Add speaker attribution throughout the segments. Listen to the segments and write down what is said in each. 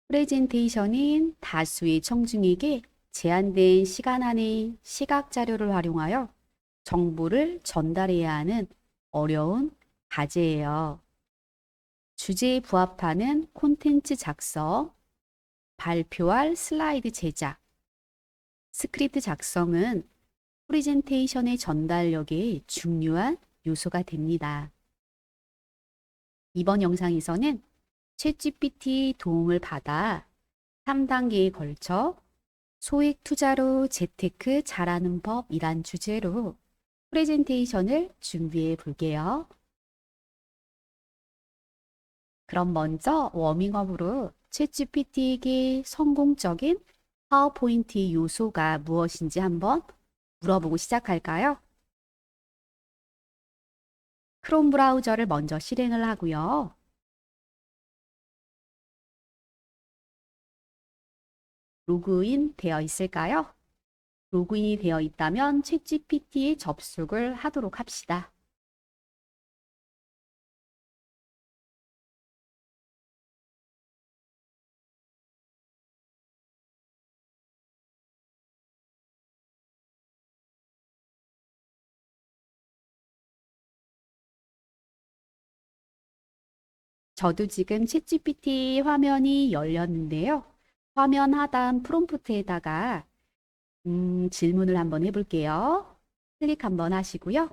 Speaker 1: 프레젠테이션은 다수의 청중에게 제한된 시간 안에 시각 자료를 활용하여 정보를 전달해야 하는 어려운 과제예요. 주제에 부합하는 콘텐츠 작성, 발표할 슬라이드 제작, 스크립트 작성은 프레젠테이션의 전달력에 중요한 요소가 됩니다. 이번 영상에서는 챗GPT 도움을 받아 3단계에 걸쳐 소액 투자로 재테크 잘하는 법이란 주제로 프레젠테이션을 준비해 볼게요. 그럼 먼저 워밍업으로 챗GPT에게 성공적인 파워포인트 요소가 무엇인지 한번 물어보고 시작할까요? 크롬 브라우저를 먼저 실행을 하고요. 로그인 되어 있을까요? 로그인이 되어 있다면 챗GPT에 접속을 하도록 합시다. 저도 지금 챗GPT 화면이 열렸는데요. 화면 하단 프롬프트에다가 질문을 한번 해볼게요. 클릭 한번 하시고요.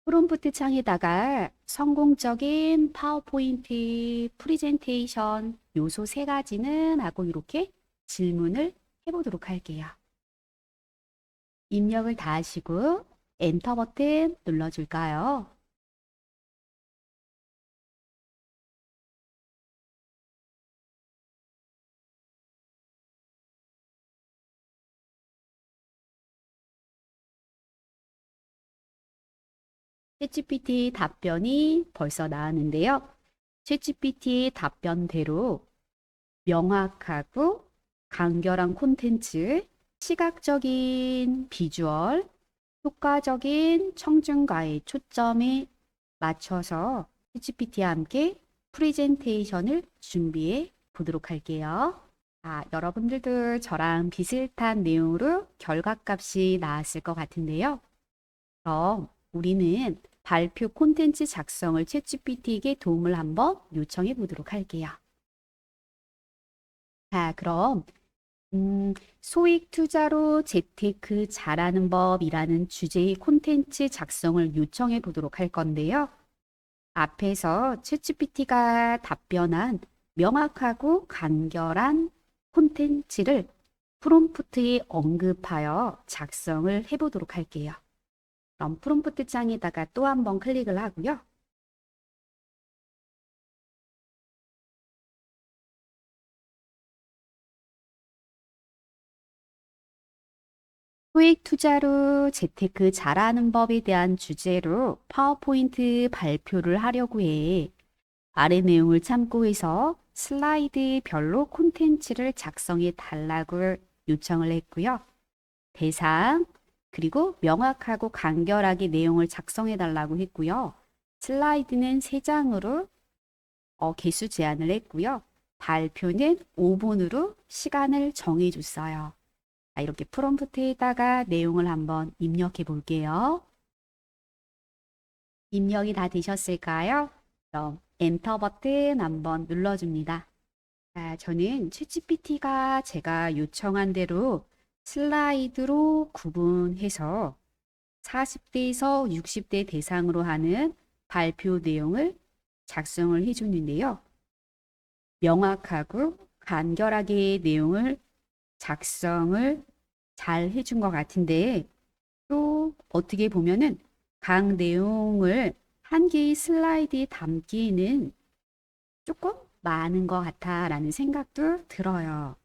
Speaker 1: 프롬프트 창에다가 성공적인 파워포인트 프레젠테이션 요소 3가지는 하고 이렇게 질문을 해보도록 할게요. 입력을 다 하시고 엔터 버튼 눌러줄까요? 챗GPT 답변이 벌써 나왔는데요. 챗GPT 답변대로 명확하고 간결한 콘텐츠, 시각적인 비주얼, 효과적인 청중과의 초점에 맞춰서 챗GPT와 함께 프레젠테이션을 준비해 보도록 할게요. 여러분들도 저랑 비슷한 내용으로 결과값이 나왔을 것 같은데요. 그럼 우리는 발표 콘텐츠 작성을 챗GPT에게 도움을 한번 요청해 보도록 할게요. 그럼 소액 투자로 재테크 잘하는 법이라는 주제의 콘텐츠 작성을 요청해 보도록 할 건데요. 앞에서 챗GPT가 답변한 명확하고 간결한 콘텐츠를 프롬프트에 언급하여 작성을 해보도록 할게요. 그럼 프롬프트 창에다가 또 한 번 클릭을 하고요. 소액 투자로 재테크 잘하는 법에 대한 주제로 파워포인트 발표를 하려고 해. 아래 내용을 참고해서 슬라이드별로 콘텐츠를 작성해 달라고 요청을 했고요. 대상, 그리고 명확하고 간결하게 내용을 작성해 달라고 했고요. 슬라이드는 3장으로 개수 제한을 했고요. 발표는 5분으로 시간을 정해 줬어요. 이렇게 프롬프트에다가 내용을 한번 입력해 볼게요. 입력이 다 되셨을까요? 그럼 엔터 버튼 한번 눌러줍니다. 저는 챗GPT가 제가 요청한 대로 슬라이드로 구분해서 40대에서 60대 대상으로 하는 발표 내용을 작성을 해줬는데요. 명확하고 간결하게 내용을 작성을 잘 해준 것 같은데 또 어떻게 보면은 각 내용을 한 개의 슬라이드에 담기에는 조금 많은 것 같아라는 생각도 들어요.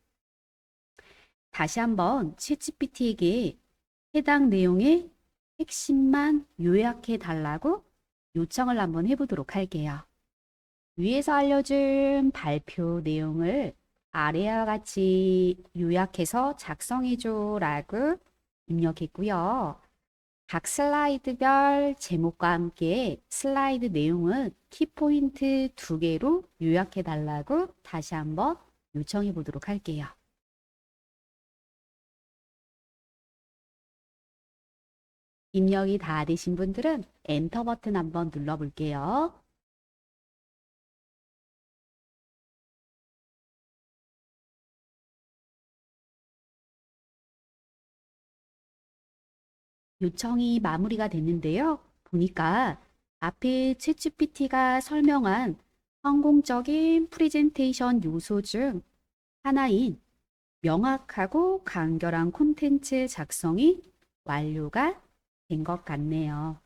Speaker 1: 다시 한번 챗GPT에게 해당 내용의 핵심만 요약해 달라고 요청을 한번 해보도록 할게요. 위에서 알려준 발표 내용을 아래와 같이 요약해서 작성해줘 라고 입력했고요. 각 슬라이드별 제목과 함께 슬라이드 내용은 키포인트 2개로 요약해 달라고 다시 한번 요청해 보도록 할게요. 입력이 다 되신 분들은 엔터 버튼 한번 눌러 볼게요. 요청이 마무리가 됐는데요. 보니까 앞에 챗GPT가 설명한 성공적인 프레젠테이션 요소 중 하나인 명확하고 간결한 콘텐츠 작성이 완료가 된 것 같네요.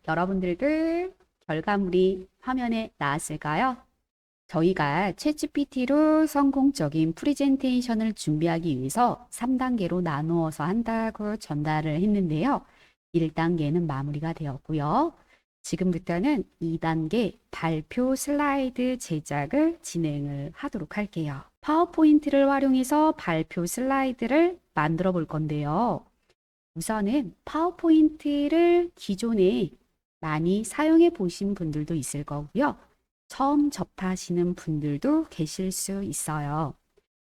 Speaker 1: 여러분들도 결과물이 화면에 나왔을까요? 저희가 챗GPT로 성공적인 프레젠테이션을 준비하기 위해서 3단계로 나누어서 한다고 전달을 했는데요. 1단계는 마무리가 되었고요. 지금부터는 2단계 발표 슬라이드 제작을 진행을 하도록 할게요. 파워포인트를 활용해서 발표 슬라이드를 만들어 볼 건데요. 우선은 파워포인트를 기존에 많이 사용해 보신 분들도 있을 거고요. 처음 접하시는 분들도 계실 수 있어요.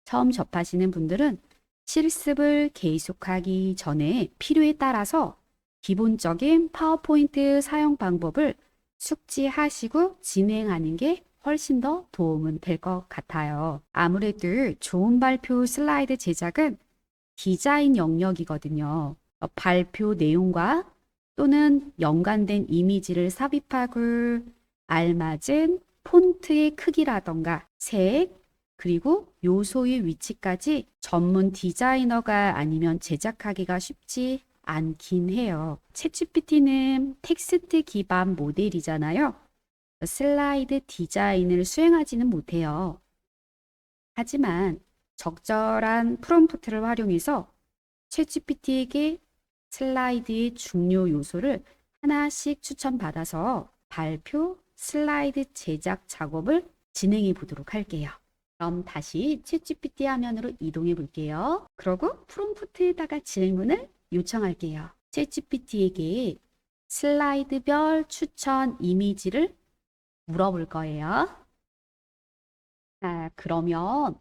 Speaker 1: 처음 접하시는 분들은 실습을 계속하기 전에 필요에 따라서 기본적인 파워포인트 사용 방법을 숙지하시고 진행하는 게 훨씬 더 도움은 될 것 같아요. 아무래도 좋은 발표 슬라이드 제작은 디자인 영역이거든요. 발표 내용과 또는 연관된 이미지를 삽입하고 알맞은 폰트의 크기라던가 색, 그리고 요소의 위치까지 전문 디자이너가 아니면 제작하기가 쉽지 않긴 해요. 챗GPT는 텍스트 기반 모델이잖아요. 슬라이드 디자인을 수행하지는 못해요. 하지만 적절한 프롬프트를 활용해서 챗GPT에게 슬라이드의 중요 요소를 하나씩 추천받아서 발표 슬라이드 제작 작업을 진행해 보도록 할게요. 그럼 다시 챗GPT 화면으로 이동해 볼게요. 그리고 프롬프트에다가 질문을 요청할게요. 챗GPT에게 슬라이드별 추천 이미지를 물어볼 거예요. 자, 그러면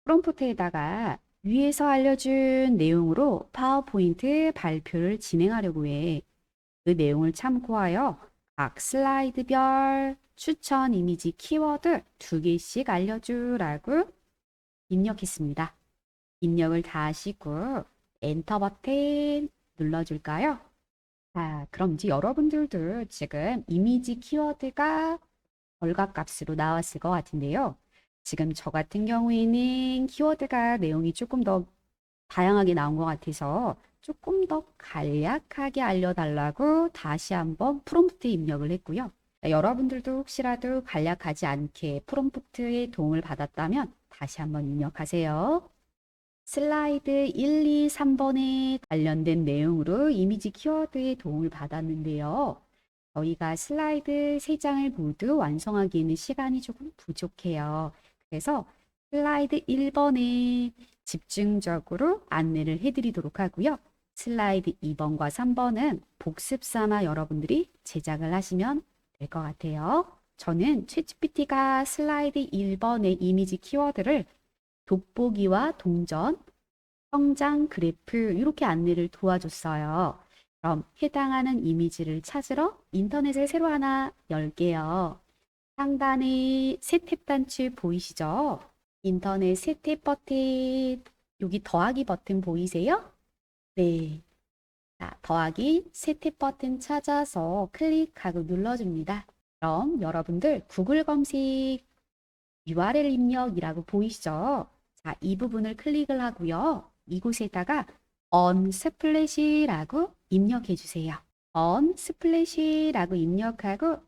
Speaker 1: 프롬프트에다가 위에서 알려준 내용으로 파워포인트 발표를 진행하려고 해. 그 내용을 참고하여 각 슬라이드별 추천 이미지 키워드 2개씩 알려주라고 입력했습니다. 입력을 다 하시고 엔터 버튼 눌러줄까요? 자, 그럼 이제 여러분들도 지금 이미지 키워드가 결과값으로 나왔을 것 같은데요. 지금 저 같은 경우에는 키워드가 내용이 조금 더 다양하게 나온 것 같아서 조금 더 간략하게 알려달라고 다시 한번 프롬프트 입력을 했고요. 여러분들도 혹시라도 간략하지 않게 프롬프트의 도움을 받았다면 다시 한번 입력하세요. 슬라이드 1, 2, 3번에 관련된 내용으로 이미지 키워드의 도움을 받았는데요. 저희가 슬라이드 3장을 모두 완성하기에는 시간이 조금 부족해요. 그래서 슬라이드 1번에 집중적으로 안내를 해드리도록 하고요. 슬라이드 2번과 3번은 복습 삼아 여러분들이 제작을 하시면 될 것 같아요. 저는 챗GPT가 슬라이드 1번의 이미지 키워드를 돋보기와 동전, 성장 그래프 이렇게 안내를 도와줬어요. 그럼 해당하는 이미지를 찾으러 인터넷을 새로 하나 열게요. 상단에 새 탭 단추 보이시죠? 인터넷 새 탭 버튼, 여기 더하기 버튼 보이세요? 네. 자, 더하기 새 탭 버튼 찾아서 클릭하고 눌러줍니다. 그럼 여러분들 구글 검색 URL 입력이라고 보이시죠? 자, 이 부분을 클릭을 하고요. 이곳에다가 언스플래시라고 입력해 주세요. 언스플래시라고 입력하고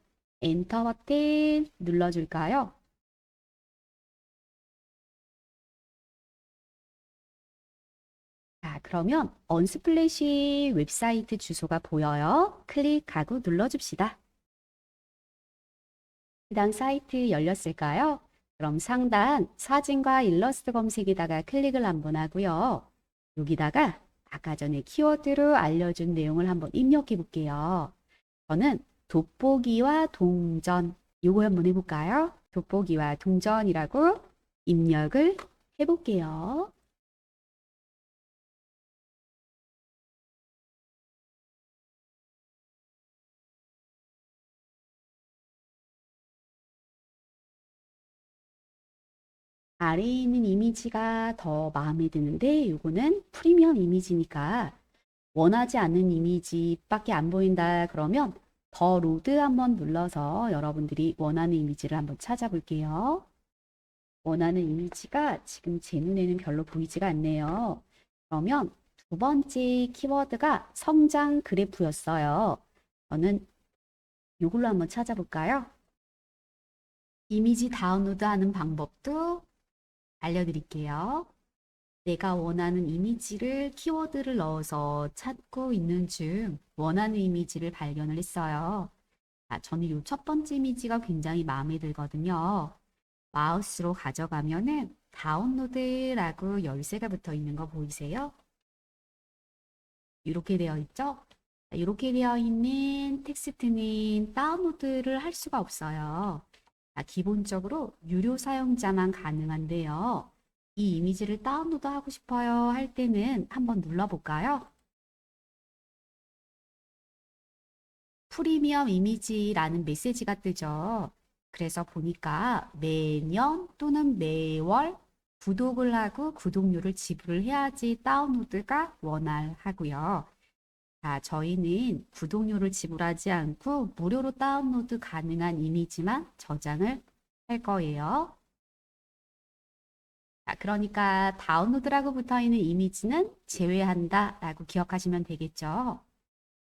Speaker 1: 엔터 버튼 눌러줄까요? 자, 그러면 언스플래시 웹사이트 주소가 보여요. 클릭하고 눌러줍시다. 해당 사이트 열렸을까요? 그럼 상단 사진과 일러스트 검색에다가 클릭을 한번 하고요. 여기다가 아까 전에 키워드로 알려준 내용을 한번 입력해 볼게요. 저는 돋보기와 동전, 요거 한번 해볼까요? 돋보기와 동전이라고 입력을 해볼게요. 아래에 있는 이미지가 더 마음에 드는데 요거는 프리미엄 이미지니까 원하지 않는 이미지밖에 안 보인다 그러면 더 로드 한번 눌러서 여러분들이 원하는 이미지를 한번 찾아볼게요. 원하는 이미지가 지금 제 눈에는 별로 보이지가 않네요. 그러면 두 번째 키워드가 성장 그래프였어요. 저는 이걸로 한번 찾아볼까요? 이미지 다운로드하는 방법도 알려드릴게요. 내가 원하는 이미지를 키워드를 넣어서 찾고 있는 중 원하는 이미지를 발견을 했어요. 저는 이 첫 번째 이미지가 굉장히 마음에 들거든요. 마우스로 가져가면은 다운로드라고 열쇠가 붙어 있는 거 보이세요? 이렇게 되어 있죠? 이렇게 되어 있는 텍스트는 다운로드를 할 수가 없어요. 기본적으로 유료 사용자만 가능한데요. 이 이미지를 다운로드 하고 싶어요 할 때는 한번 눌러볼까요? 프리미엄 이미지라는 메시지가 뜨죠. 그래서 보니까 매년 또는 매월 구독을 하고 구독료를 지불을 해야지 다운로드가 원활하고요. 저희는 구독료를 지불하지 않고 무료로 다운로드 가능한 이미지만 저장을 할 거예요. 그러니까 다운로드라고 붙어 있는 이미지는 제외한다 라고 기억하시면 되겠죠.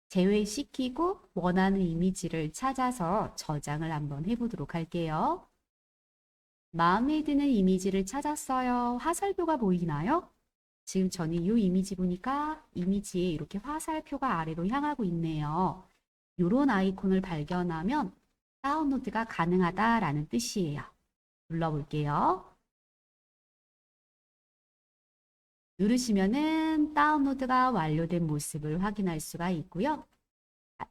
Speaker 1: 제외시키고 원하는 이미지를 찾아서 저장을 한번 해보도록 할게요. 마음에 드는 이미지를 찾았어요. 화살표가 보이나요? 지금 저는 이 이미지 보니까 이미지에 이렇게 화살표가 아래로 향하고 있네요. 이런 아이콘을 발견하면 다운로드가 가능하다라는 뜻이에요. 눌러볼게요. 누르시면은 다운로드가 완료된 모습을 확인할 수가 있고요.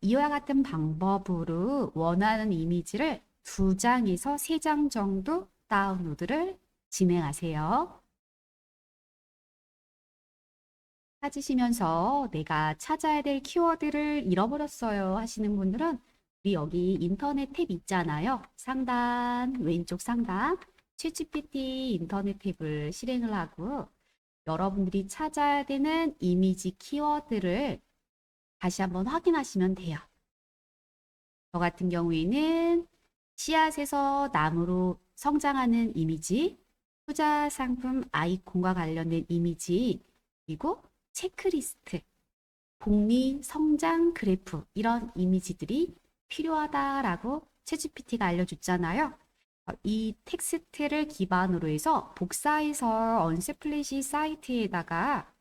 Speaker 1: 이와 같은 방법으로 원하는 이미지를 2장에서 3장 정도 다운로드를 진행하세요. 찾으시면서 내가 찾아야 될 키워드를 잃어버렸어요 하시는 분들은 우리 여기 인터넷 탭 있잖아요. 상단, 왼쪽 상단 챗GPT 인터넷 탭을 실행을 하고 여러분들이 찾아야 되는 이미지 키워드를 다시 한번 확인하시면 돼요. 저 같은 경우에는 씨앗에서 나무로 성장하는 이미지, 투자 상품 아이콘과 관련된 이미지, 그리고 체크리스트, 복리 성장 그래프 이런 이미지들이 필요하다라고 챗GPT가 알려줬잖아요. 이 텍스트를 기반으로 해서 복사해서 언스플래시 사이트에다가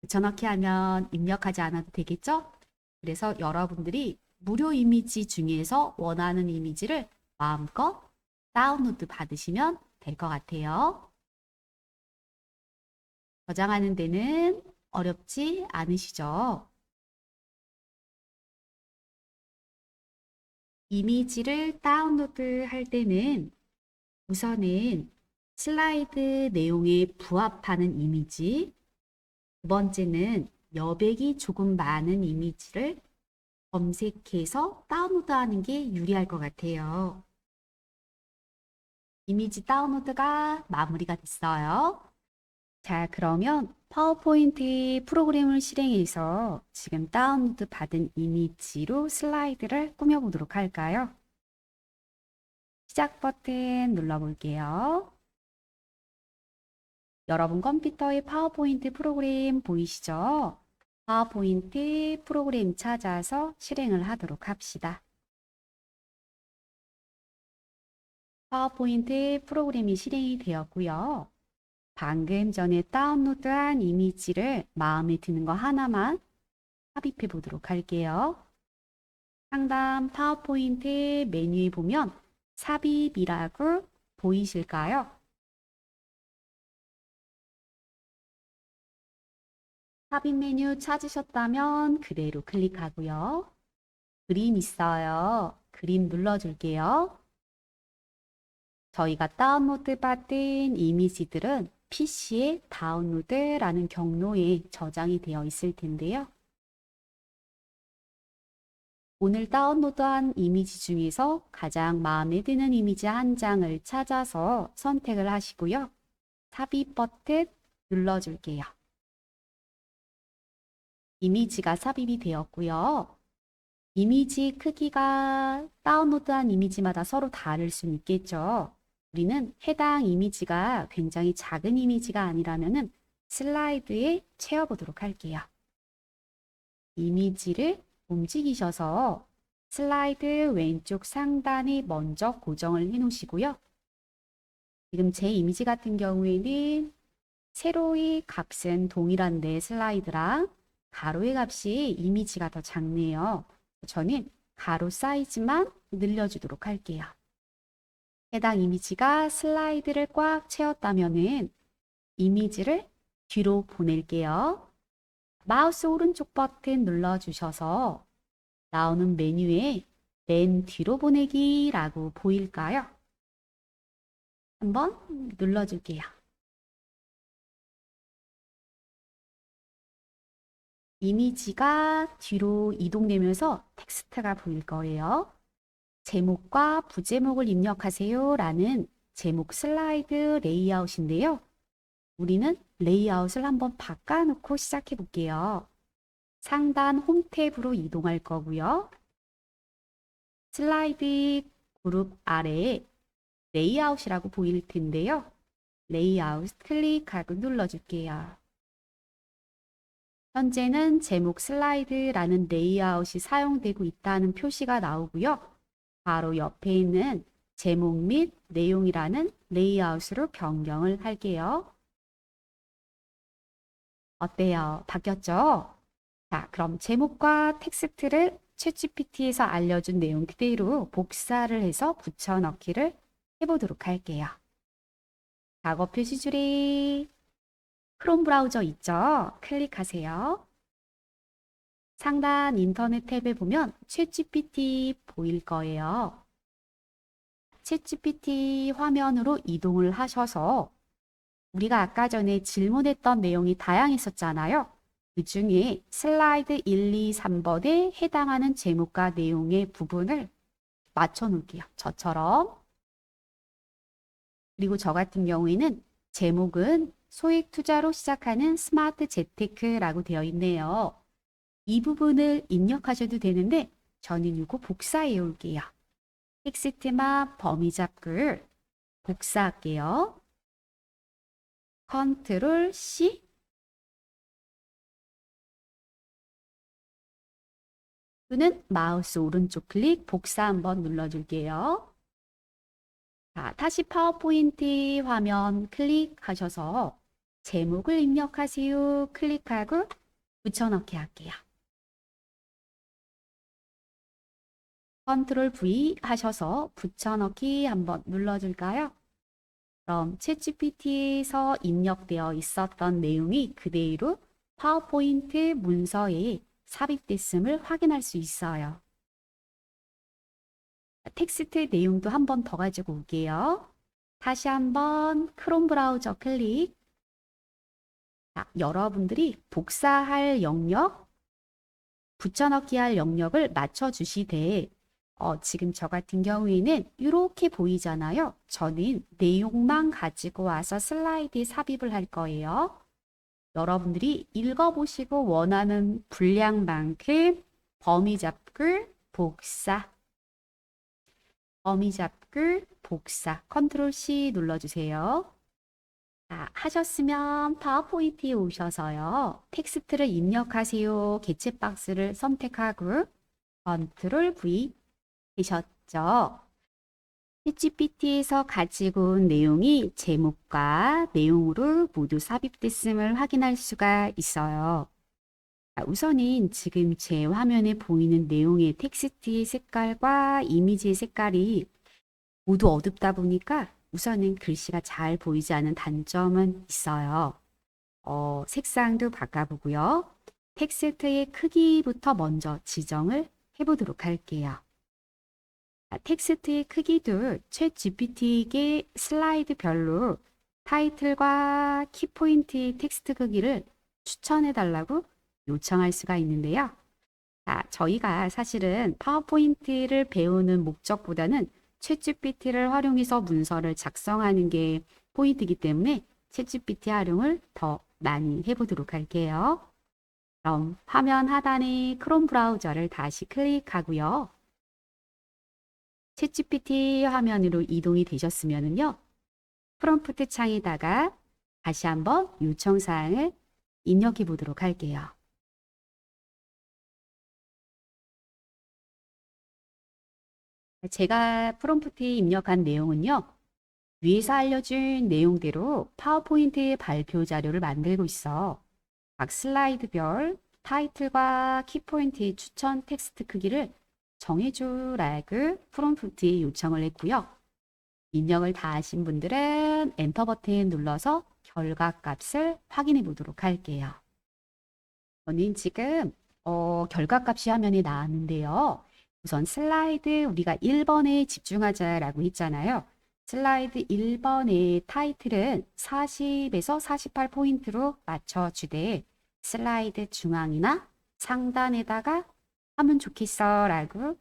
Speaker 1: 붙여넣기 하면 입력하지 않아도 되겠죠? 그래서 여러분들이 무료 이미지 중에서 원하는 이미지를 마음껏 다운로드 받으시면 될 것 같아요. 저장하는 데는 어렵지 않으시죠? 이미지를 다운로드 할 때는 우선은 슬라이드 내용에 부합하는 이미지, 두 번째는 여백이 조금 많은 이미지를 검색해서 다운로드하는 게 유리할 것 같아요. 이미지 다운로드가 마무리가 됐어요. 자, 그러면 파워포인트 프로그램을 실행해서 지금 다운로드 받은 이미지로 슬라이드를 꾸며보도록 할까요? 시작 버튼 눌러볼게요. 여러분 컴퓨터에 파워포인트 프로그램 보이시죠? 파워포인트 프로그램 찾아서 실행을 하도록 합시다. 파워포인트 프로그램이 실행이 되었고요. 방금 전에 다운로드한 이미지를 마음에 드는 거 하나만 삽입해 보도록 할게요. 상단 파워포인트 메뉴에 보면 삽입이라고 보이실까요? 삽입 메뉴 찾으셨다면 그대로 클릭하고요. 그림 있어요. 그림 눌러줄게요. 저희가 다운로드 받은 이미지들은 PC에 다운로드라는 경로에 저장이 되어 있을 텐데요. 오늘 다운로드한 이미지 중에서 가장 마음에 드는 이미지 한 장을 찾아서 선택을 하시고요. 삽입 버튼 눌러줄게요. 이미지가 삽입이 되었고요. 이미지 크기가 다운로드한 이미지마다 서로 다를 수는 있겠죠. 우리는 해당 이미지가 굉장히 작은 이미지가 아니라면 슬라이드에 채워보도록 할게요. 이미지를 움직이셔서 슬라이드 왼쪽 상단에 먼저 고정을 해 놓으시고요. 지금 제 이미지 같은 경우에는 세로의 값은 동일한데 슬라이드랑 가로의 값이 이미지가 더 작네요. 저는 가로 사이즈만 늘려주도록 할게요. 해당 이미지가 슬라이드를 꽉 채웠다면은 이미지를 뒤로 보낼게요. 마우스 오른쪽 버튼 눌러주셔서 나오는 메뉴에 맨 뒤로 보내기라고 보일까요? 한번 눌러줄게요. 이미지가 뒤로 이동되면서 텍스트가 보일 거예요. 제목과 부제목을 입력하세요 라는 제목 슬라이드 레이아웃인데요. 우리는 레이아웃을 한번 바꿔놓고 시작해 볼게요. 상단 홈 탭으로 이동할 거고요. 슬라이드 그룹 아래에 레이아웃이라고 보일 텐데요. 레이아웃 클릭하고 눌러줄게요. 현재는 제목 슬라이드라는 레이아웃이 사용되고 있다는 표시가 나오고요. 바로 옆에 있는 제목 및 내용이라는 레이아웃으로 변경을 할게요. 어때요? 바뀌었죠? 자, 그럼 제목과 텍스트를 챗GPT에서 알려준 내용 그대로 복사를 해서 붙여넣기를 해보도록 할게요. 작업 표시줄에 크롬 브라우저 있죠? 클릭하세요. 상단 인터넷 탭에 보면 챗GPT 보일 거예요. 챗GPT 화면으로 이동을 하셔서 우리가 아까 전에 질문했던 내용이 다양했었잖아요. 그 중에 슬라이드 1, 2, 3번에 해당하는 제목과 내용의 부분을 맞춰 놓을게요. 저처럼. 그리고 저 같은 경우에는 제목은 소액 투자로 시작하는 스마트 재테크라고 되어 있네요. 이 부분을 입력하셔도 되는데 저는 이거 복사해 올게요. 텍스트만 범위 잡고 복사할게요. 컨트롤 C 또는 마우스 오른쪽 클릭 복사 한번 눌러줄게요. 자, 다시 파워포인트 화면 클릭하셔서 제목을 입력하세요. 클릭하고 붙여넣기 할게요. 컨트롤 V 하셔서 붙여넣기 한번 눌러줄까요? 그럼 챗GPT에서 입력되어 있었던 내용이 그대로 파워포인트 문서에 삽입됐음을 확인할 수 있어요. 텍스트 내용도 한 번 더 가지고 올게요. 다시 한번 크롬 브라우저 클릭. 자, 여러분들이 복사할 영역, 붙여넣기 할 영역을 맞춰주시되 지금 저 같은 경우에는 이렇게 보이잖아요. 저는 내용만 가지고 와서 슬라이드에 삽입을 할 거예요. 여러분들이 읽어보시고 원하는 분량만큼 범위 잡고 복사, 범위 잡고 복사, 컨트롤 C 눌러주세요. 자, 하셨으면 파워포인트에 오셔서요. 텍스트를 입력하세요. 개체 박스를 선택하고 컨트롤 V 되셨죠? 챗GPT에서 가지고 온 내용이 제목과 내용으로 모두 삽입됐음을 확인할 수가 있어요. 우선은 지금 제 화면에 보이는 내용의 텍스트의 색깔과 이미지의 색깔이 모두 어둡다 보니까 우선은 글씨가 잘 보이지 않은 단점은 있어요. 색상도 바꿔보고요. 텍스트의 크기부터 먼저 지정을 해보도록 할게요. 텍스트의 크기도 챗 GPT에게 슬라이드별로 타이틀과 키포인트의 텍스트 크기를 추천해달라고 요청할 수가 있는데요. 저희가 사실은 파워포인트를 배우는 목적보다는 챗 GPT를 활용해서 문서를 작성하는 게 포인트이기 때문에 챗 GPT 활용을 더 많이 해보도록 할게요. 그럼 화면 하단에 크롬 브라우저를 다시 클릭하고요. 챗 GPT 화면으로 이동이 되셨으면요. 프롬프트 창에다가 다시 한번 요청사항을 입력해 보도록 할게요. 제가 프롬프트에 입력한 내용은요. 위에서 알려준 내용대로 파워포인트 발표 자료를 만들고 있어. 각 슬라이드별 타이틀과 키포인트의 추천 텍스트 크기를 정해주라고 프롬프트에 요청을 했고요. 입력을 다 하신 분들은 엔터 버튼 눌러서 결과값을 확인해 보도록 할게요. 저는 지금 결과값이 화면에 나왔는데요. 우선 슬라이드 우리가 1번에 집중하자라고 했잖아요. 슬라이드 1번의 타이틀은 40에서 48포인트로 맞춰주되 슬라이드 중앙이나 상단에다가 하면 좋겠어 라고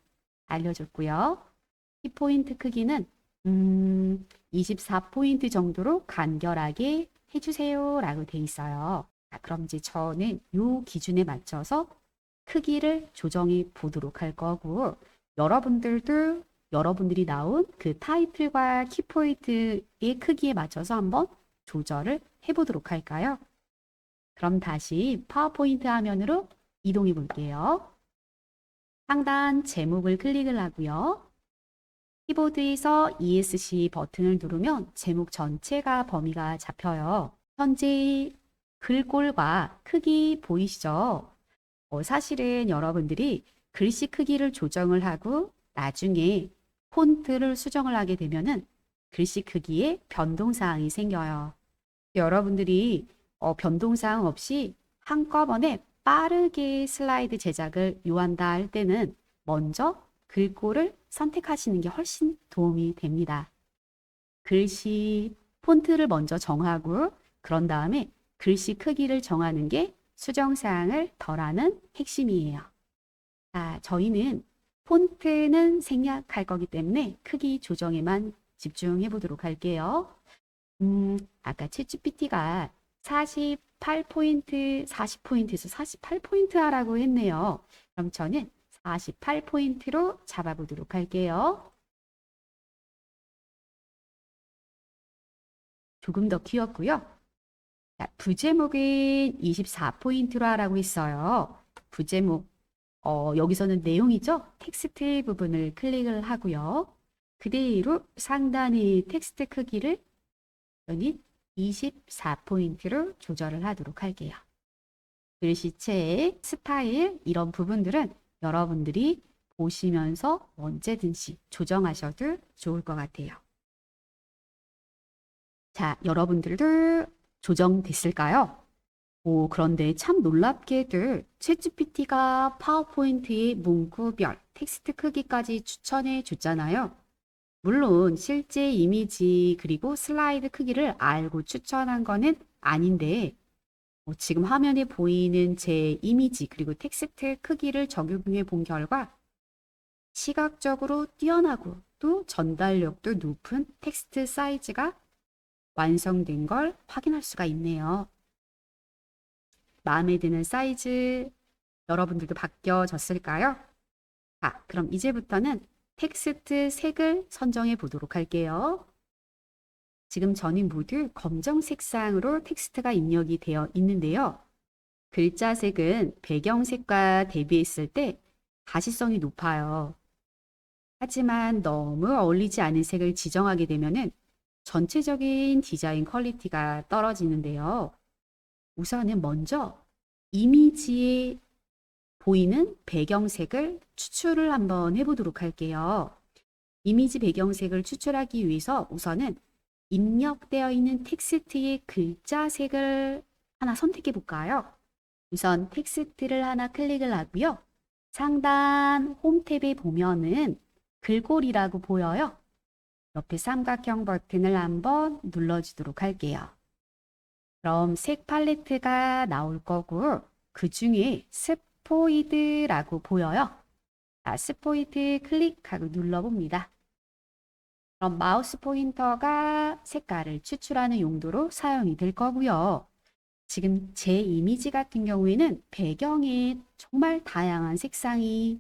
Speaker 1: 알려줬고요. 키포인트 크기는 24포인트 정도로 간결하게 해주세요 라고 돼 있어요. 그럼 이제 저는 이 기준에 맞춰서 크기를 조정해 보도록 할 거고 여러분들도 여러분들이 나온 그 타이틀과 키포인트의 크기에 맞춰서 한번 조절을 해보도록 할까요? 그럼 다시 파워포인트 화면으로 이동해 볼게요. 상단 제목을 클릭을 하고요. 키보드에서 ESC 버튼을 누르면 제목 전체가 범위가 잡혀요. 현재 글꼴과 크기 보이시죠? 사실은 여러분들이 글씨 크기를 조정을 하고 나중에 폰트를 수정을 하게 되면은 글씨 크기에 변동사항이 생겨요. 여러분들이 변동사항 없이 한꺼번에 빠르게 슬라이드 제작을 요한다 할 때는 먼저 글꼴을 선택하시는 게 훨씬 도움이 됩니다. 글씨 폰트를 먼저 정하고 그런 다음에 글씨 크기를 정하는 게 수정사항을 덜하는 핵심이에요. 저희는 폰트는 생략할 거기 때문에 크기 조정에만 집중해 보도록 할게요. 아까 챗GPT가 48포인트, 40포인트에서 48포인트 하라고 했네요. 그럼 저는 48포인트로 잡아보도록 할게요. 조금 더 키웠고요. 부제목은 24포인트로 하라고 했어요. 부제목, 여기서는 내용이죠. 텍스트 부분을 클릭을 하고요. 그대로 상단의 텍스트 크기를 24포인트로 조절을 하도록 할게요. 글씨체, 스타일 이런 부분들은 여러분들이 보시면서 언제든지 조정하셔도 좋을 것 같아요. 자, 여러분들도 조정됐을까요? 그런데 참 놀랍게도 챗GPT가 파워포인트의 문구별 텍스트 크기까지 추천해 줬잖아요. 물론 실제 이미지 그리고 슬라이드 크기를 알고 추천한 거는 아닌데 지금 화면에 보이는 제 이미지 그리고 텍스트 크기를 적용해 본 결과 시각적으로 뛰어나고 또 전달력도 높은 텍스트 사이즈가 완성된 걸 확인할 수가 있네요. 마음에 드는 사이즈 여러분들도 바뀌어졌을까요? 그럼 이제부터는 텍스트 색을 선정해 보도록 할게요. 지금 저는 모두 검정 색상으로 텍스트가 입력이 되어 있는데요. 글자 색은 배경색과 대비했을 때 가시성이 높아요. 하지만 너무 어울리지 않은 색을 지정하게 되면 전체적인 디자인 퀄리티가 떨어지는데요. 우선은 먼저 이미지에 보이는 배경색을 추출을 한번 해보도록 할게요. 이미지 배경색을 추출하기 위해서 우선은 입력되어 있는 텍스트의 글자 색을 하나 선택해 볼까요? 우선 텍스트를 하나 클릭을 하고요. 상단 홈 탭에 보면은 글꼴이라고 보여요. 옆에 삼각형 버튼을 한번 눌러주도록 할게요. 그럼 색 팔레트가 나올 거고 그 중에 스포이드라고 보여요. 스포이드 클릭하고 눌러봅니다. 그럼 마우스 포인터가 색깔을 추출하는 용도로 사용이 될 거고요. 지금 제 이미지 같은 경우에는 배경에 정말 다양한 색상이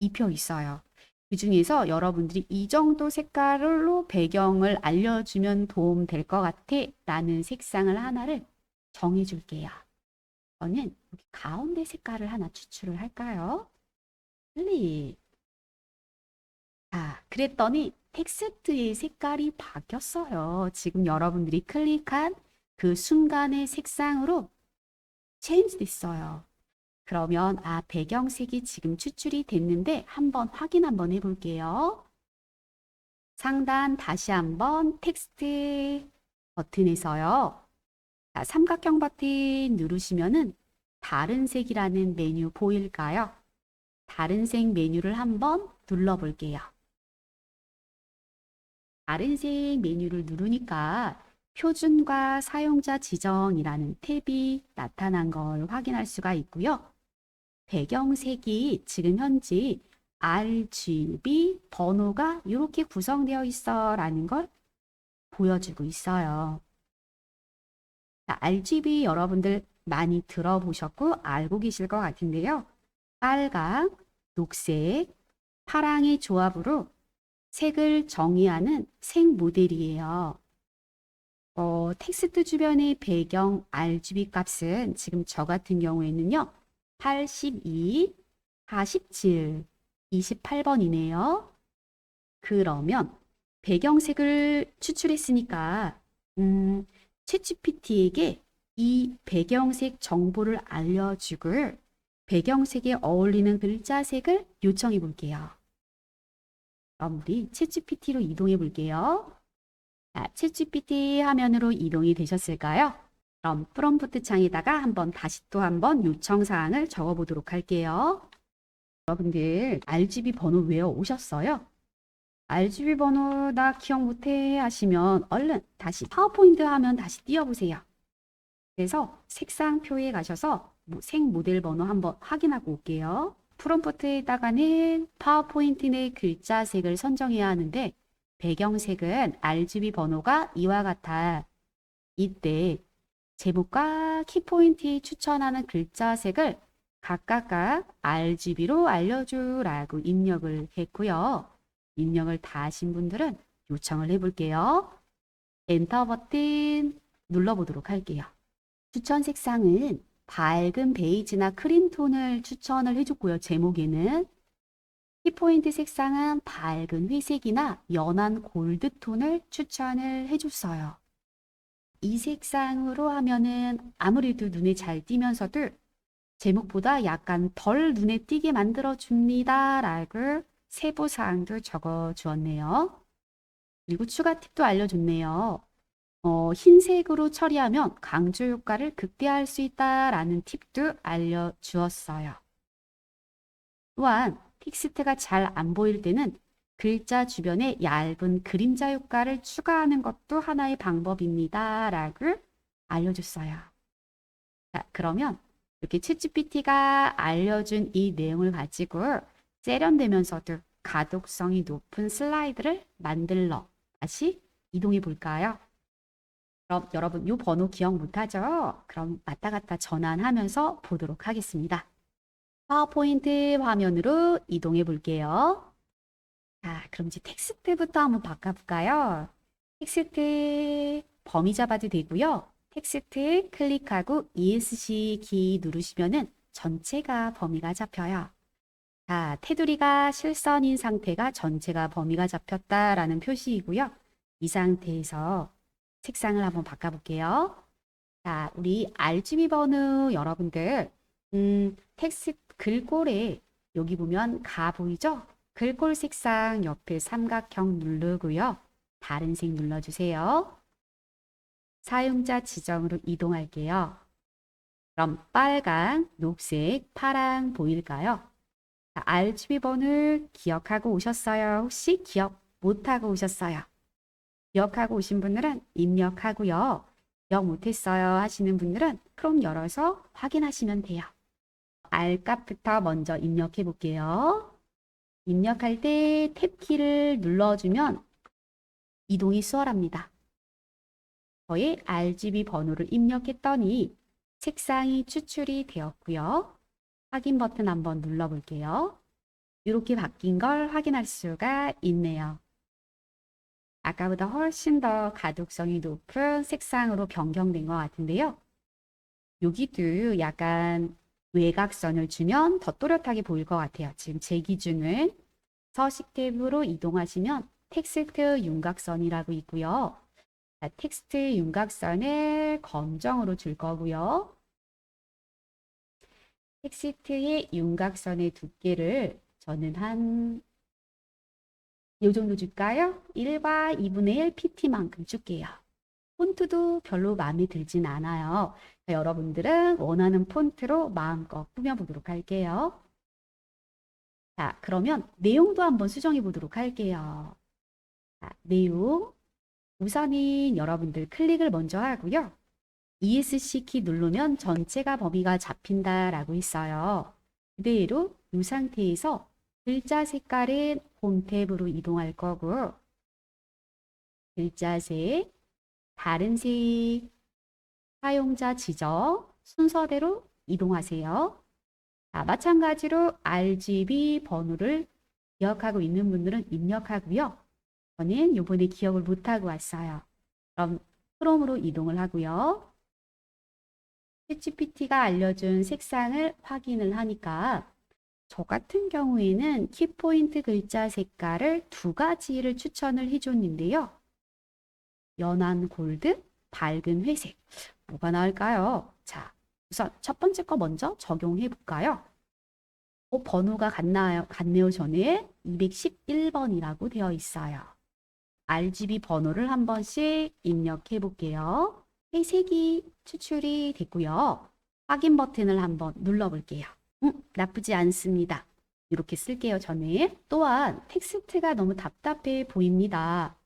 Speaker 1: 입혀 있어요. 그 중에서 여러분들이 이 정도 색깔로 배경을 알려주면 도움 될 것 같아 라는 색상을 하나를 정해 줄게요. 저는 여기 가운데 색깔을 하나 추출을 할까요? 클릭. 그랬더니 텍스트의 색깔이 바뀌었어요. 지금 여러분들이 클릭한 그 순간의 색상으로 체인지 됐어요. 그러면 배경색이 지금 추출이 됐는데 한번 확인 한번 해볼게요. 상단 다시 한번 텍스트 버튼에서요. 삼각형 버튼 누르시면은 다른 색이라는 메뉴 보일까요? 다른 색 메뉴를 한번 눌러볼게요. 다른 색 메뉴를 누르니까 표준과 사용자 지정이라는 탭이 나타난 걸 확인할 수가 있고요. 배경색이 지금 현재 RGB 번호가 이렇게 구성되어 있어 라는 걸 보여주고 있어요. RGB 여러분들 많이 들어보셨고 알고 계실 것 같은데요. 빨강, 녹색, 파랑의 조합으로 색을 정의하는 색 모델이에요. 텍스트 주변의 배경 RGB 값은 지금 저 같은 경우에는요. 82, 47, 28번이네요. 그러면 배경색을 추출했으니까 챗GPT에게 이 배경색 정보를 알려주고 배경색에 어울리는 글자색을 요청해 볼게요. 그럼 우리 챗GPT로 이동해 볼게요. 챗GPT 화면으로 이동이 되셨을까요? 그럼 프롬프트 창에다가 다시 또 한번 요청 사항을 적어 보도록 할게요. 여러분들 RGB 번호 외워 오셨어요? RGB 번호 나 기억 못해 하시면 얼른 다시 파워포인트 화면 다시 띄워보세요. 그래서 색상표에 가셔서 색 모델 번호 한번 확인하고 올게요. 프롬프트에다가는 파워포인트 내 글자색을 선정해야 하는데 배경색은 RGB 번호가 이와 같아. 이때 제목과 키포인트에 추천하는 글자색을 각각 RGB로 알려주라고 입력을 했고요. 입력을 다 하신 분들은 요청을 해볼게요. 엔터 버튼 눌러보도록 할게요. 추천 색상은 밝은 베이지나 크림 톤을 추천을 해줬고요. 제목에는 키포인트 색상은 밝은 회색이나 연한 골드 톤을 추천을 해줬어요. 이 색상으로 하면은 아무래도 눈에 잘 띄면서도 제목보다 약간 덜 눈에 띄게 만들어 줍니다 라고 세부사항도 적어 주었네요. 그리고 추가 팁도 알려줬네요. 흰색으로 처리하면 강조 효과를 극대화할 수 있다라는 팁도 알려주었어요. 또한 텍스트가 잘 안 보일 때는 글자 주변에 얇은 그림자 효과를 추가하는 것도 하나의 방법입니다 라고 알려줬어요. 자, 그러면 이렇게 챗GPT가 알려준 이 내용을 가지고 세련되면서도 가독성이 높은 슬라이드를 만들러 다시 이동해 볼까요? 그럼 여러분 이 번호 기억 못하죠? 그럼 왔다 갔다 전환하면서 보도록 하겠습니다. 파워포인트 화면으로 이동해 볼게요. 자, 그럼 이제 텍스트부터 한번 바꿔볼까요? 텍스트 범위 잡아도 되고요. 텍스트 클릭하고 ESC 키 누르시면은 전체가 범위가 잡혀요. 자, 테두리가 실선인 상태가 전체가 범위가 잡혔다라는 표시이고요. 이 상태에서 색상을 한번 바꿔볼게요. 자, 우리 RGB 번호 여러분들 텍스트 글꼴에 여기 보면 가 보이죠? 글꼴 색상 옆에 삼각형 누르고요. 다른 색 눌러주세요. 사용자 지정으로 이동할게요. 그럼 빨강, 녹색, 파랑 보일까요? 자, RGB 번호 기억하고 오셨어요? 혹시 기억 못하고 오셨어요? 기억하고 오신 분들은 입력하고요. 기억 못했어요 하시는 분들은 크롬 열어서 확인하시면 돼요. R 값부터 먼저 입력해 볼게요. 입력할 때 탭키를 눌러주면 이동이 수월합니다. 저의 RGB 번호를 입력했더니 색상이 추출이 되었고요. 확인 버튼 한번 눌러볼게요. 이렇게 바뀐 걸 확인할 수가 있네요. 아까보다 훨씬 더 가독성이 높은 색상으로 변경된 것 같은데요. 여기도 약간 외곽선을 주면 더 또렷하게 보일 것 같아요. 지금 제 기준은 서식 탭으로 이동하시면 텍스트 윤곽선이라고 있고요. 자, 텍스트 윤곽선을 검정으로 줄 거고요. 텍스트의 윤곽선의 두께를 저는 한 이 정도 줄까요? 1과 2분의 1 pt만큼 줄게요. 폰트도 별로 마음에 들진 않아요. 여러분들은 원하는 폰트로 마음껏 꾸며보도록 할게요. 자, 그러면 내용도 한번 수정해 보도록 할게요. 자, 내용. 우선은 여러분들 클릭을 먼저 하고요. ESC 키 누르면 전체가 범위가 잡힌다라고 있어요. 그대로 이 상태에서 글자 색깔은 홈 탭으로 이동할 거고 글자 색, 다른 색, 사용자 지정 순서대로 이동하세요. 자, 마찬가지로 RGB 번호를 기억하고 있는 분들은 입력하고요. 저는 이번에 기억을 못하고 왔어요. 그럼 크롬으로 이동을 하고요. 챗GPT가 알려준 색상을 확인을 하니까 저 같은 경우에는 키포인트 글자 색깔을 두 가지를 추천을 해줬는데요. 연한 골드, 밝은 회색. 뭐가 나을까요? 자, 우선 첫 번째 거 먼저 적용해 볼까요? 번호가 같네요. 저는 211번이라고 되어 있어요. RGB 번호를 한 번씩 입력해 볼게요. 회색이 추출이 됐고요. 확인 버튼을 한번 눌러볼게요. 나쁘지 않습니다. 이렇게 쓸게요, 저는. 또한 텍스트가 너무 답답해 보입니다.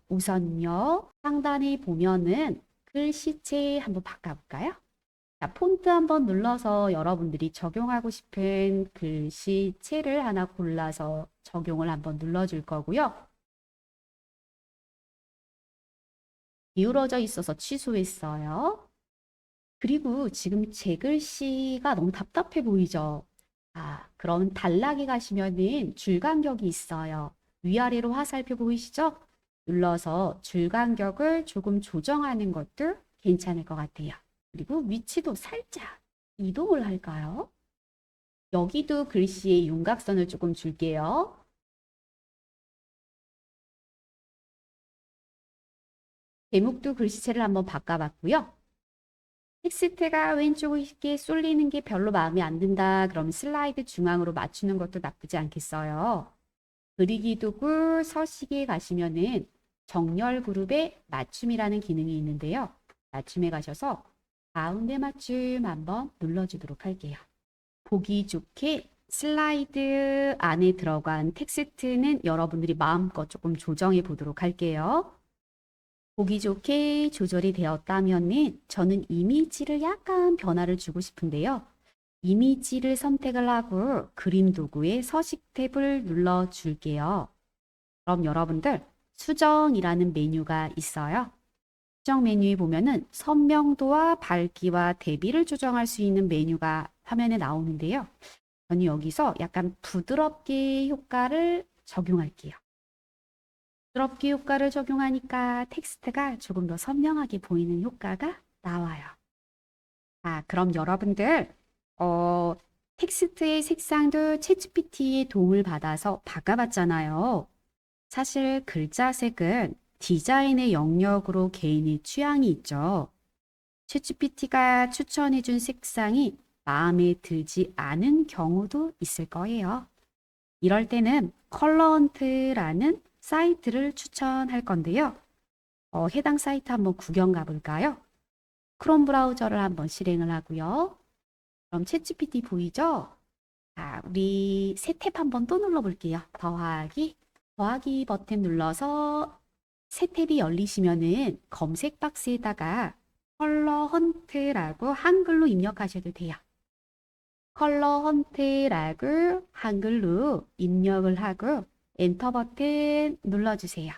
Speaker 1: 우선요, 상단에 보면은 글씨체 한번 바꿔볼까요? 자, 폰트 한번 눌러서 여러분들이 적용하고 싶은 글씨체를 하나 골라서 적용을 한번 눌러줄 거고요. 기울어져 있어서 취소했어요. 그리고 지금 제 글씨가 너무 답답해 보이죠? 그럼 단락에 가시면은 줄 간격이 있어요. 위아래로 화살표 보이시죠? 눌러서 줄 간격을 조금 조정하는 것도 괜찮을 것 같아요. 그리고 위치도 살짝 이동을 할까요? 여기도 글씨의 윤곽선을 조금 줄게요. 제목도 글씨체를 한번 바꿔봤고요. 텍스트가 왼쪽에 쏠리는 게 별로 마음에 안 든다. 그럼 슬라이드 중앙으로 맞추는 것도 나쁘지 않겠어요. 그리기 도구 서식에 가시면은 정렬 그룹에 맞춤이라는 기능이 있는데요. 맞춤에 가셔서 가운데 맞춤 한번 눌러주도록 할게요. 보기 좋게 슬라이드 안에 들어간 텍스트는 여러분들이 마음껏 조금 조정해 보도록 할게요. 보기 좋게 조절이 되었다면 저는 이미지를 약간 변화를 주고 싶은데요. 이미지를 선택을 하고 그림 도구의 서식 탭을 눌러 줄게요. 그럼 여러분들 수정이라는 메뉴가 있어요. 수정 메뉴에 보면은 선명도와 밝기와 대비를 조정할 수 있는 메뉴가 화면에 나오는데요. 저는 여기서 약간 부드럽게 효과를 적용할게요. 부드럽게 효과를 적용하니까 텍스트가 조금 더 선명하게 보이는 효과가 나와요. 그럼 여러분들 텍스트의 색상도 챗GPT의 도움을 받아서 바꿔봤잖아요. 사실 글자색은 디자인의 영역으로 개인의 취향이 있죠. 챗GPT가 추천해준 색상이 마음에 들지 않은 경우도 있을 거예요. 이럴 때는 컬러헌트라는 사이트를 추천할 건데요. 해당 사이트 한번 구경 가볼까요? 크롬 브라우저를 한번 실행을 하고요. 그럼 챗GPT 보이죠? 자, 우리 새 탭 한번 또 눌러볼게요. 더하기 버튼 눌러서 새 탭이 열리시면은 검색 박스에다가 컬러 헌트라고 한글로 입력하셔도 돼요. 컬러 헌트라고 한글로 입력을 하고 엔터 버튼 눌러주세요.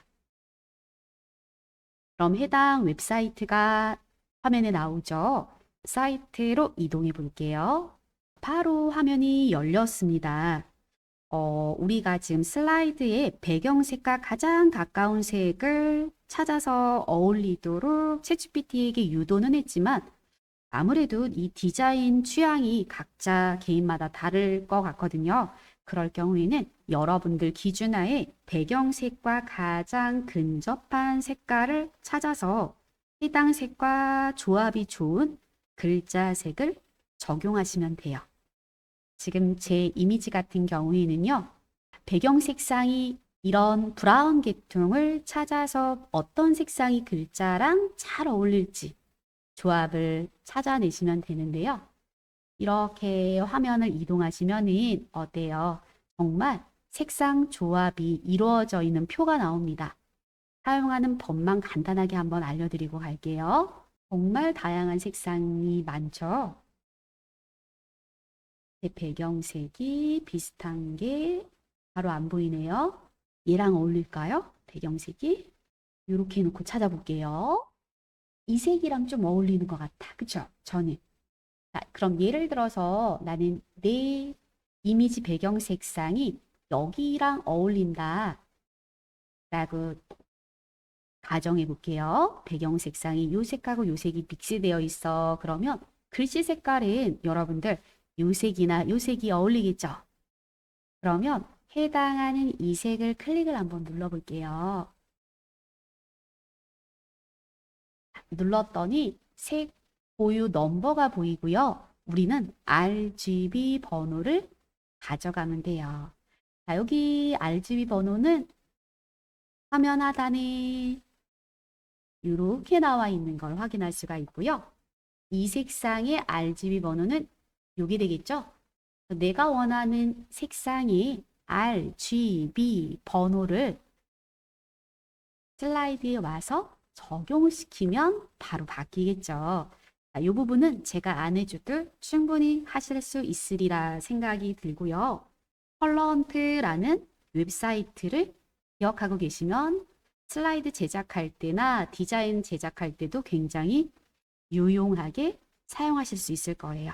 Speaker 1: 그럼 해당 웹사이트가 화면에 나오죠. 사이트로 이동해 볼게요. 바로 화면이 열렸습니다. 우리가 지금 슬라이드에 배경색과 가장 가까운 색을 찾아서 어울리도록 챗GPT에게 유도는 했지만 아무래도 이 디자인 취향이 각자 개인마다 다를 것 같거든요. 그럴 경우에는 여러분들 기준하에 배경색과 가장 근접한 색깔을 찾아서 해당 색과 조합이 좋은 글자색을 적용하시면 돼요. 지금 제 이미지 같은 경우에는요, 배경 색상이 이런 브라운 계통을 찾아서 어떤 색상이 글자랑 잘 어울릴지 조합을 찾아내시면 되는데요. 이렇게 화면을 이동하시면은 어때요? 정말 색상 조합이 이루어져 있는 표가 나옵니다. 사용하는 법만 간단하게 한번 알려드리고 갈게요. 정말 다양한 색상이 많죠? 제 배경색이 비슷한 게 바로 안 보이네요. 얘랑 어울릴까요? 배경색이 이렇게 해놓고 찾아볼게요. 이 색이랑 좀 어울리는 것 같아. 그쵸? 저는. 자, 그럼 예를 들어서 나는 내 이미지 배경 색상이 여기랑 어울린다 라고 가정해 볼게요. 배경 색상이 요 색하고 요 색이 믹스되어 있어. 그러면 글씨 색깔은 여러분들 요 색이나 요 색이 어울리겠죠? 그러면 해당하는 이 색을 클릭을 한번 눌러볼게요. 눌렀더니 색 보유 넘버가 보이고요. 우리는 RGB 번호를 가져가면 돼요. 자, 여기 RGB 번호는 화면 하단에 이렇게 나와 있는 걸 확인할 수가 있고요. 이 색상의 RGB 번호는 여기 되겠죠? 내가 원하는 색상의 RGB 번호를 슬라이드에 와서 적용시키면 바로 바뀌겠죠. 이 부분은 제가 안 해줘도 충분히 하실 수 있으리라 생각이 들고요. 컬러헌트라는 웹사이트를 기억하고 계시면 슬라이드 제작할 때나 디자인 제작할 때도 굉장히 유용하게 사용하실 수 있을 거예요.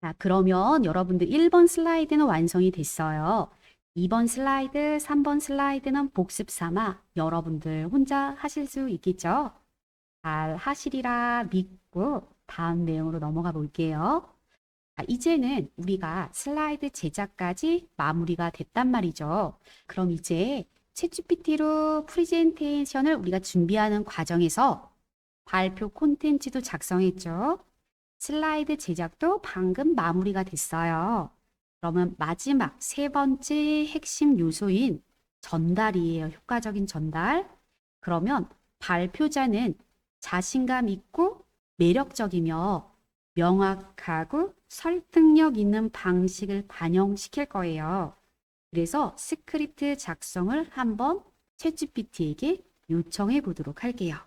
Speaker 1: 자, 그러면 여러분들 1번 슬라이드는 완성이 됐어요. 2번 슬라이드, 3번 슬라이드는 복습 삼아 여러분들 혼자 하실 수 있겠죠? 잘 하시리라 믿고 다음 내용으로 넘어가 볼게요. 자, 이제는 우리가 슬라이드 제작까지 마무리가 됐단 말이죠. 그럼 이제 챗GPT로 프레젠테이션을 우리가 준비하는 과정에서 발표 콘텐츠도 작성했죠. 슬라이드 제작도 방금 마무리가 됐어요. 그러면 마지막 세 번째 핵심 요소인 전달이에요. 효과적인 전달. 그러면 발표자는 자신감 있고 매력적이며 명확하고 설득력 있는 방식을 반영시킬 거예요. 그래서 스크립트 작성을 한번 챗GPT에게 요청해 보도록 할게요.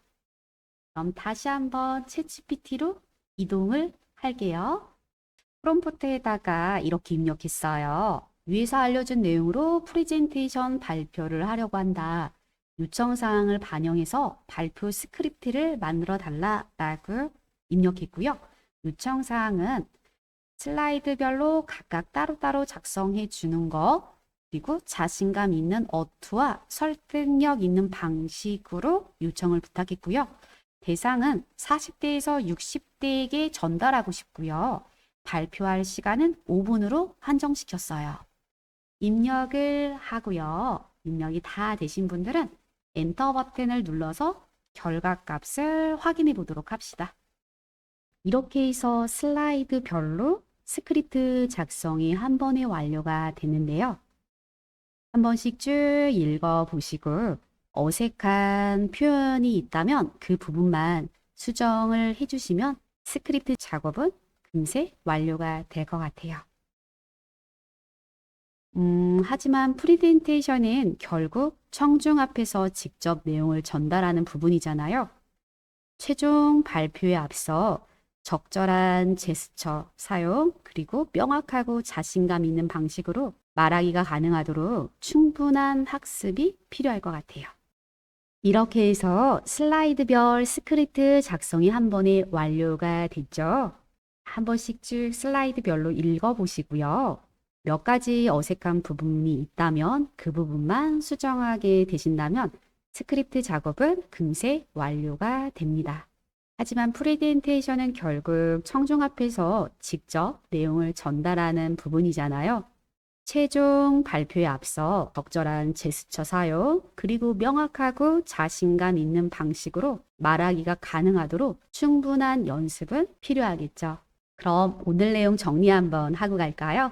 Speaker 1: 그럼 다시 한번 챗GPT로 이동을 할게요. 프롬프트에다가 이렇게 입력했어요. 위에서 알려준 내용으로 프레젠테이션 발표를 하려고 한다. 요청사항을 반영해서 발표 스크립트를 만들어 달라고 입력했고요. 요청사항은 슬라이드별로 각각 따로따로 작성해 주는 거, 그리고 자신감 있는 어투와 설득력 있는 방식으로 요청을 부탁했고요. 대상은 40대에서 60대에게 전달하고 싶고요. 발표할 시간은 5분으로 한정시켰어요. 입력을 하고요. 입력이 다 되신 분들은 엔터 버튼을 눌러서 결과값을 확인해 보도록 합시다. 이렇게 해서 슬라이드별로 스크립트 작성이 한 번에 완료가 됐는데요. 한 번씩 쭉 읽어보시고 어색한 표현이 있다면 그 부분만 수정을 해주시면 스크립트 작업은 금세 완료가 될 것 같아요. 하지만 프레젠테이션은 결국 청중 앞에서 직접 내용을 전달하는 부분이잖아요. 최종 발표에 앞서 적절한 제스처 사용, 그리고 명확하고 자신감 있는 방식으로 말하기가 가능하도록 충분한 학습이 필요할 것 같아요. 이렇게 해서 슬라이드별 스크립트 작성이 한 번에 완료가 됐죠. 한 번씩 쭉 슬라이드별로 읽어보시고요. 몇 가지 어색한 부분이 있다면 그 부분만 수정하게 되신다면 스크립트 작업은 금세 완료가 됩니다. 하지만 프레젠테이션은 결국 청중 앞에서 직접 내용을 전달하는 부분이잖아요. 최종 발표에 앞서 적절한 제스처 사용, 그리고 명확하고 자신감 있는 방식으로 말하기가 가능하도록 충분한 연습은 필요하겠죠. 그럼 오늘 내용 정리 한번 하고 갈까요?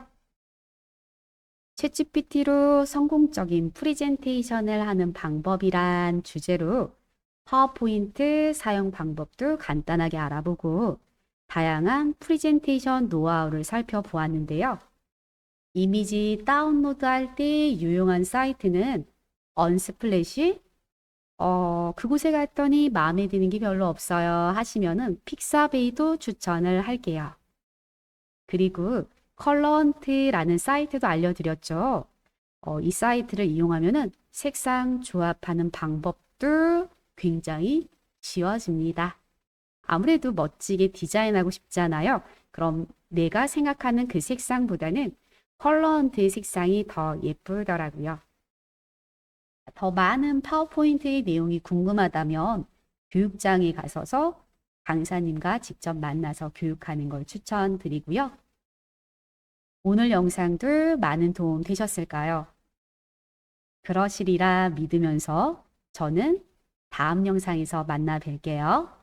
Speaker 1: 챗GPT로 성공적인 프레젠테이션을 하는 방법이란 주제로 파워포인트 사용 방법도 간단하게 알아보고 다양한 프레젠테이션 노하우를 살펴보았는데요. 이미지 다운로드할 때 유용한 사이트는 언스플래시, 그곳에 갔더니 마음에 드는 게 별로 없어요 하시면은 픽사베이도 추천을 할게요. 그리고 컬러헌트라는 사이트도 알려드렸죠. 이 사이트를 이용하면은 색상 조합하는 방법도 굉장히 쉬워집니다. 아무래도 멋지게 디자인하고 싶잖아요. 그럼 내가 생각하는 그 색상보다는 컬러헌트의 색상이 더 예쁘더라고요. 더 많은 파워포인트의 내용이 궁금하다면 교육장에 가셔서 강사님과 직접 만나서 교육하는 걸 추천드리고요. 오늘 영상도 많은 도움 되셨을까요? 그러시리라 믿으면서 저는 다음 영상에서 만나 뵐게요.